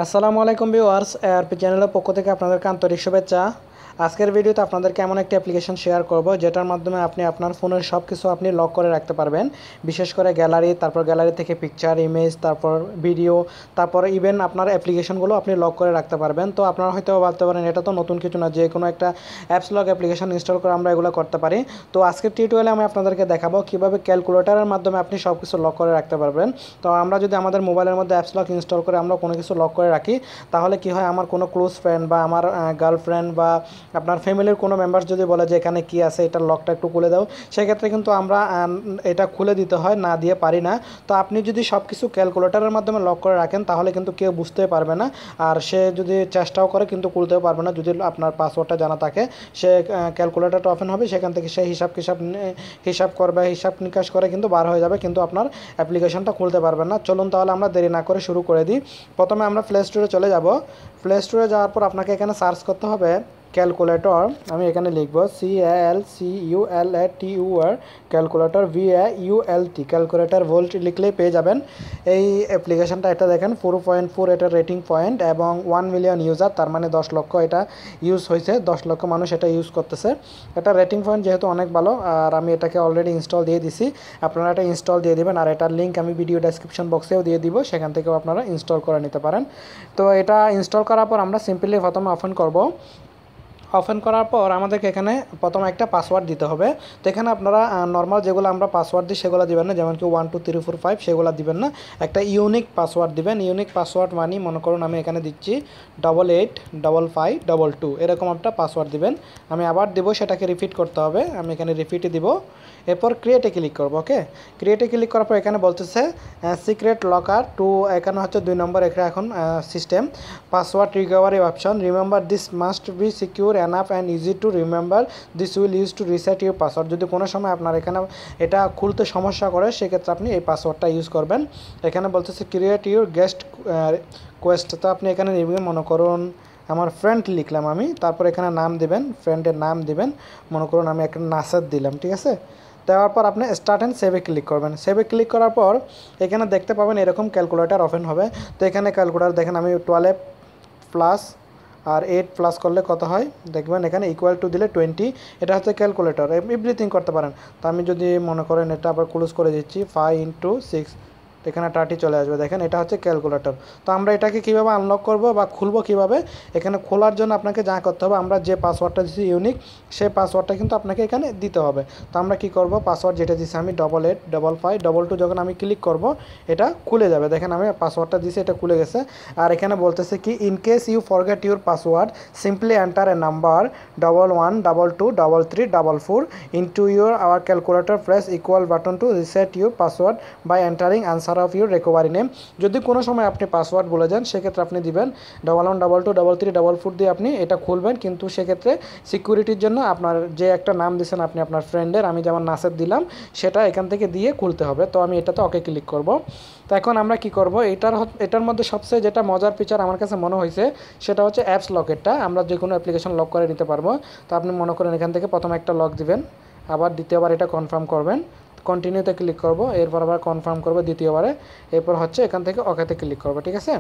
আসসালামু আলাইকুম viewers, ARP চ্যানেলের পক্ষ থেকে আপনাদেরকে আন্তরিক শুভেচ্ছা। আজকের ভিডিওতে আপনাদেরকে এমন একটি অ্যাপ্লিকেশন শেয়ার করব যেটার মাধ্যমে আপনি আপনার ফোনের সব কিছু আপনি লক করে রাখতে পারবেন। বিশেষ করে গ্যালারি, তারপর গ্যালারি থেকে পিকচার, ইমেজ, তারপর ভিডিও, তারপর ইভেন আপনার অ্যাপ্লিকেশনগুলো আপনি লক করে রাখতে পারবেন। তো আপনারা হয়তো ভাবতে পারেন এটা তো নতুন কিছু না, যে কোনো একটা অ্যাপস লক অ্যাপ্লিকেশন ইনস্টল করে আমরা এগুলো করতে পারি। তো আজকের টিউটোরিয়ালে আমি আপনাদেরকে দেখাবো কীভাবে ক্যালকুলেটরের মাধ্যমে আপনি সব কিছু লক করে রাখতে পারবেন। তো আমরা যদি আমাদের মোবাইলের মধ্যে অ্যাপস লক ইনস্টল করে আমরা কোনো কিছু লক করে রাখি, তাহলে কি হয়, আমার কোনো ক্লোজ ফ্রেন্ড বা আমার গার্লফ্রেন্ড বা আপনার ফ্যামিলির কোনো মেম্বার্স যদি বলে যে এখানে কি আছে, এটার লকটা একটু খুলে দাও, সেক্ষেত্রে কিন্তু আমরা এটা খুলে দিতে হয়, না দিয়ে পারি না। তো আপনি যদি সব কিছু ক্যালকুলেটরের মাধ্যমে লক করে রাখেন, তাহলে কিন্তু কেউ বুঝতে পারবে না, আর সে যদি চেষ্টাও করে কিন্তু খুলতেও পারবে না। যদি আপনার পাসওয়ার্ডটা জানা থাকে, সে ক্যালকুলেটরটা ওপেন হবে, সেখান থেকে সে হিসাব করবে, হিসাব নিকাশ করে কিন্তু বার হয়ে যাবে, কিন্তু আপনার অ্যাপ্লিকেশনটা খুলতে পারবেন না। চলুন তাহলে আমরা দেরি না করে শুরু করে দিই। প্রথমে আমরা প্লে স্টোরে চলে যাব। প্লে স্টোরে যাওয়ার পর আপনাকে এখানে সার্চ করতে হবে ক্যালকুলেটর। আমি এখানে লিখব CALCULATOR, calculator VAULT, calculator vault লিখলেই পেয়ে যাবেন এই অ্যাপ্লিকেশনটা। এটা দেখেন 4.4 এটা রেটিং পয়েন্ট এবং 1 মিলিয়ন ইউজার, তার মানে 10 লক্ষ এটা ইউজ হয়েছে, 10 লক্ষ মানুষ এটা ইউজ করতেছে। এটা রেটিং পয়েন্ট যেহেতু অনেক ভালো, আর আমি এটাকে অলরেডি ইনস্টল দিয়ে দিছি। আপনারা এটা ইনস্টল দিয়ে দিবেন, আর এটার লিঙ্ক আমি ভিডিও ডেসক্রিপশন বক্সেও দিয়ে দিব, সেখান থেকেও আপনারা ইনস্টল করে নিতে পারেন। তো এটা ইনস্টল করার পর আমরা সিম্পলি প্রথমে ওপেন করব। ওপেন করার পর আমাদেরকে এখানে প্রথমে একটা পাসওয়ার্ড দিতে হবে। তো এখানে আপনারা নর্মাল যেগুলো আমরা পাসওয়ার্ড দিই সেগুলো দিবেন না, যেমন কি 1 2 3 4 5 সেগুলো দিবেন না। একটা ইউনিক পাসওয়ার্ড দিবেন। ইউনিক পাসওয়ার্ড মানে মনে করুন আমি এখানে দিচ্ছি 885522, এরকম একটা পাসওয়ার্ড দিবেন। আমি আবার দেবো, সেটাকে রিপিট করতে হবে, আমি এখানে রিপিটই দিব। এরপর ক্রিয়েটে ক্লিক করবো। ওকে, ক্রিয়েটে ক্লিক করার পর এখানে বলতেছে সিক্রেট লকার টু, এখানে হচ্ছে 2 নম্বর এটা এখন system password recovery option. Remember this must be secure enough and easy to remember, this will use to reset your password. যদি কোনো সময় আপনার এখানে এটা খুলতে সমস্যা করে, সেক্ষেত্রে আপনি এই পাসওয়ার্ডটা ইউজ করবেন। এখানে বলতেছে ক্রিয়েট ইউর গেস্ট কোয়েস্ট। তো আপনি এখানে নেবেন, মনে করুন আমার ফ্রেন্ড লিখলাম আমি, তারপর এখানে নাম দিবেন, ফ্রেন্ডের নাম দিবেন, মনে করুন আমি একটা নাসাদ দিলাম, ঠিক আছে। দেওয়ার পর আপনি স্টার্ট অ্যান্ড সেভে ক্লিক করবেন। সেভে ক্লিক করার পর এখানে দেখতে পাবেন এরকম ক্যালকুলেটর ওপেন হবে। তো এখানে ক্যালকুলেটর দেখেন, আমি 12 প্লাস আর 8 প্লাস করলে কত হয় দেখবেন, এখানে ইকুয়াল টু দিলে 20। এটা হচ্ছে ক্যালকুলেটর, এভরিথিং করতে পারেন। তো আমি যদি মনে করেন এটা আবার ক্লোজ করে দিচ্ছি, 5 × 6, এখানে 30 চলে আসবে। দেখেন এটা হচ্ছে ক্যালকুলেটর। তো আমরা এটাকে কীভাবে আনলক করব বা খুলবো কীভাবে, এখানে খোলার জন্য আপনাকে যা করতে হবে, আমরা যে পাসওয়ার্ডটা দিচ্ছি ইউনিক, সেই পাসওয়ার্ডটা কিন্তু আপনাকে এখানে দিতে হবে। তো আমরা কী করব, পাসওয়ার্ড যেটা দিচ্ছি আমি 885522, যখন আমি ক্লিক করব এটা খুলে যাবে। দেখেন আমি পাসওয়ার্ডটা দিচ্ছি, এটা খুলে গেছে। আর এখানে বলতেছে কি, in case you forget your password simply enter a number 11222344 into your our calculator, press equal button to reset your password by entering answer of your recovery name. যদি কোনো সময় আপনি পাসওয়ার্ড বলে যান, সেক্ষেত্রে আপনি দিবেন 11222344 দিয়ে আপনি এটা খুলবেন। কিন্তু সেক্ষেত্রে সিকিউরিটির জন্য আপনার যে একটা নাম দিয়েছেন আপনি আপনার ফ্রেন্ডের, আমি যেমন নাসের দিলাম, সেটা এখান থেকে দিয়ে খুলতে হবে। তো আমি এটাতে ওকে ক্লিক করব। তো এখন আমরা কি করব, এটার মধ্যে সবচেয়ে যেটা মজার ফিচার আমার কাছে মনে হয়েছে, সেটা হচ্ছে অ্যাপস লকেরটা। আমরা যে কোনো অ্যাপ্লিকেশন লক করে নিতে পারবো। তো আপনি মনে করেন এখান থেকে প্রথমে একটা লক দিবেন, আবার দ্বিতীয়বার এটা কনফার্ম করবেন, কন্টিনিউতে ক্লিক করব, এরপর আবার কনফার্ম করব দ্বিতীয়বারে, এরপর হচ্ছে এখান থেকে ওকেতে ক্লিক করব, ঠিক আছে।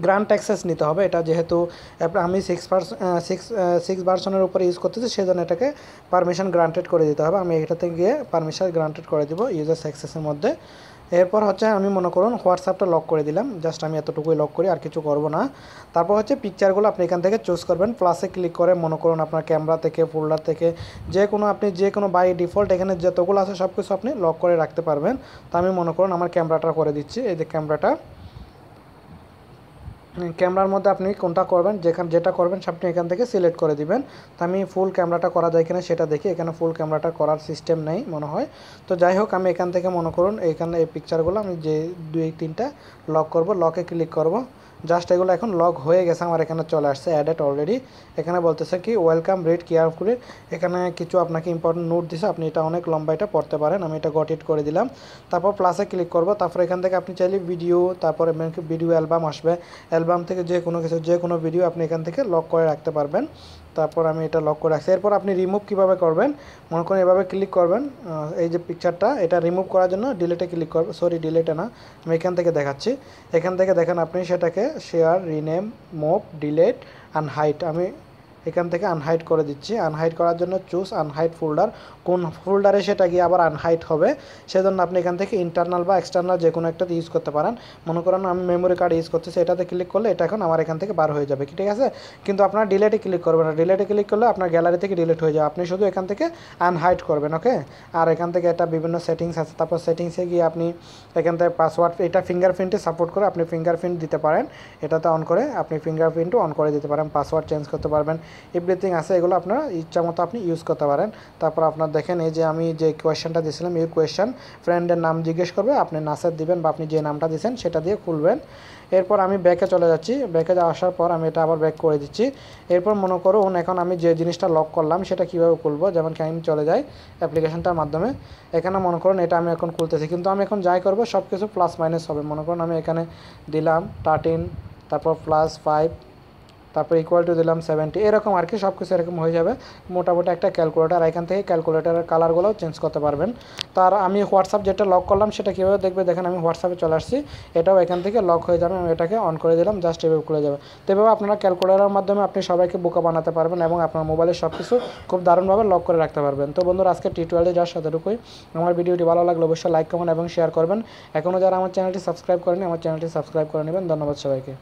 গ্রান্ট অ্যাক্সেস নিতে হবে, এটা যেহেতু আমি 6 ভার্সনের উপরে ইউজ করতেছি, সেজন্য এটাকে পারমিশন গ্রান্টেড করে দিতে হবে। আমি এটাতে গিয়ে পারমিশন গ্রান্টেড করে দিব ইউজার্স অ্যাক্সেসের মধ্যে। এরপর হচ্ছে আমি মনে করুন হোয়াটসঅ্যাপটা লক করে দিলাম, জাস্ট আমি এতটুকুই লক করি, আর কিছু করব না। তারপর হচ্ছে পিকচারগুলো আপনি এখান থেকে চুজ করবেন, প্লাসে ক্লিক করে মনে করুন আপনার ক্যামেরা থেকে, ফোল্ডার থেকে, যে কোনো বাই ডিফল্ট এখানে যতগুলো আছে সব কিছু আপনি লক করে রাখতে পারবেন। তো আমি মনে করুন আমার ক্যামেরাটা করে দিচ্ছি, এই যে ক্যামেরার মধ্যে আপনি কোনটা করবেন, যেটা করবেন আপনি এখান থেকে সিলেক্ট করে দিবেন। তো আমি ফুল ক্যামেরাটা করা যায় কিনা সেটা দেখি, এখানে ফুল ক্যামেরাটা করার সিস্টেম নেই মনে হয়। তো যাই হোক, আমি এখান থেকে মনে করুন এখানে এই পিকচারগুলো আমি যে 2-3টা লক করব, লকে ক্লিক করব। জাস্ট এগুলো এখন লক হয়ে গেছে, আমার এখানে চলে আসছে অ্যাডেড অলরেডি। এখানে বলতেছে কি ওয়েলকাম রিড কেয়ারফুলি, এখানে কিছু আপনাকে ইম্পর্টেন্ট নোট দিছে, আপনি এটা অনেক লম্বা এটা পড়তে পারেন। আমি এটা গট ইট করে দিলাম। তারপর প্লাসে ক্লিক করব। তারপর এখান থেকে আপনি চাইলে ভিডিও, তারপরে ভিডিও অ্যালবাম আসবে, অ্যালবাম থেকে যে কোনো ভিডিও আপনি এখান থেকে লক করে রাখতে পারবেন। তো তারপর আমি এটা লক করে রাখছি। এরপর আপনি রিমুভ কীভাবে করবেন, মনে করেন এভাবে ক্লিক করবেন, এই যে পিকচারটা এটা রিমুভ করার জন্য ডিলেটে ক্লিক করবেন, সরি ডিলেটে না, আমি এখান থেকে দেখাচ্ছি। এখান থেকে দেখেন আপনি সেটাকে share, rename, move, delete, unhide, আমি এখান থেকে আনহাইড করে দিচ্ছি। আনহাইড করার জন্য চুজ আনহাইড ফোল্ডার, কোন ফোল্ডারে সেটা গিয়ে আবার আনহাইড হবে সেজন্য আপনি এখান থেকে ইন্টারনাল বা এক্সটার্নাল যে কোনো একটাতে ইউজ করতে পারেন। মনে করেন আমি মেমোরি কার্ড ইউজ করতেছি, এটাতে ক্লিক করলে এটা এখন আমার এখান থেকে বার হয়ে যাবে, ঠিক আছে। কিন্তু আপনার ডিলেটে ক্লিক করবেন না, ডিলেটে ক্লিক করলে আপনার গ্যালারি থেকে ডিলিট হয়ে যাবে, আপনি শুধু এখান থেকে আনহাইড করবেন, ওকে। আর এখান থেকে এটা বিভিন্ন সেটিংস আছে, তারপর সেটিংসে গিয়ে আপনি এখান থেকে পাসওয়ার্ড, এটা ফিঙ্গারপ্রিন্টে সাপোর্ট করে, আপনি ফিঙ্গারপ্রিন্ট দিতে পারেন, এটাতে অন করে আপনি ফিঙ্গারপ্রিন্টও অন করে দিতে পারেন, পাসওয়ার্ড চেঞ্জ করতে পারবেন, এভরিথিং আছে, এগুলো আপনার ইচ্ছা মতো আপনি ইউজ করতে পারেন। তারপর আপনার দেখেন এই যে আমি যে কোয়েশ্চেনটা দিয়েছিলাম, এই কোয়েশ্চেন ফ্রেন্ডের নাম জিজ্ঞেস করবে, আপনি নাসের দিবেন বা আপনি যে নামটা দিয়েছেন সেটা দিয়ে খুলবেন। এরপর আমি ব্যাকে চলে যাচ্ছি, ব্যাকে আসার পর আমি এটা আবার ব্যাক করে দিচ্ছি। এরপর মনে করুন এখন আমি যে জিনিসটা লক করলাম সেটা কীভাবে খুলবো, যেমন কি আমি চলে যাই অ্যাপ্লিকেশনটার মাধ্যমে, এখানে মনে করুন এটা আমি এখন খুলতেছি, কিন্তু আমি এখন যাই করবো সব কিছু প্লাস মাইনাস হবে। মনে করুন আমি এখানে দিলাম 13, তারপর +5, তারপর ইকুয়াল টু দিলাম 70, এরকম আর কি সব কিছু এরকম হয়ে যাবে মোটামুটি একটা ক্যালকুলেটার। এখান থেকে ক্যালকুলেটারের কালারগুলোও চেঞ্জ করতে পারবেন। তার আমি হোয়াটসঅ্যাপ যেটা লক করলাম সেটা কীভাবে দেখবে, দেখেন আমি হোয়াটসঅ্যাপে চলে আসছি, এটাও এখান থেকে লক হয়ে যাবে, আমি এটাকে অন করে দিলাম, জাস্ট এভাবে খুলে যাবে। তো এভাবে আপনারা ক্যালকুলেটারের মাধ্যমে আপনি সবাইকে বোকা বানাতে পারবেন এবং আপনার মোবাইলের সব কিছু খুব দারুণভাবে লক করে রাখতে পারবেন। তো বন্ধুরা আজকে টিউটোরিয়ালে যাওয়ার সাথেটুকুই, আমার ভিডিওটি ভালো লাগলে অবশ্যই লাইক, কমেন্ট এবং শেয়ার করবেন। এখনও যারা আমার চ্যানেলটি সাবস্ক্রাইব করেনি আমার চ্যানেলটি সাবস্ক্রাইব করে নেবেন। ধন্যবাদ সবাইকে।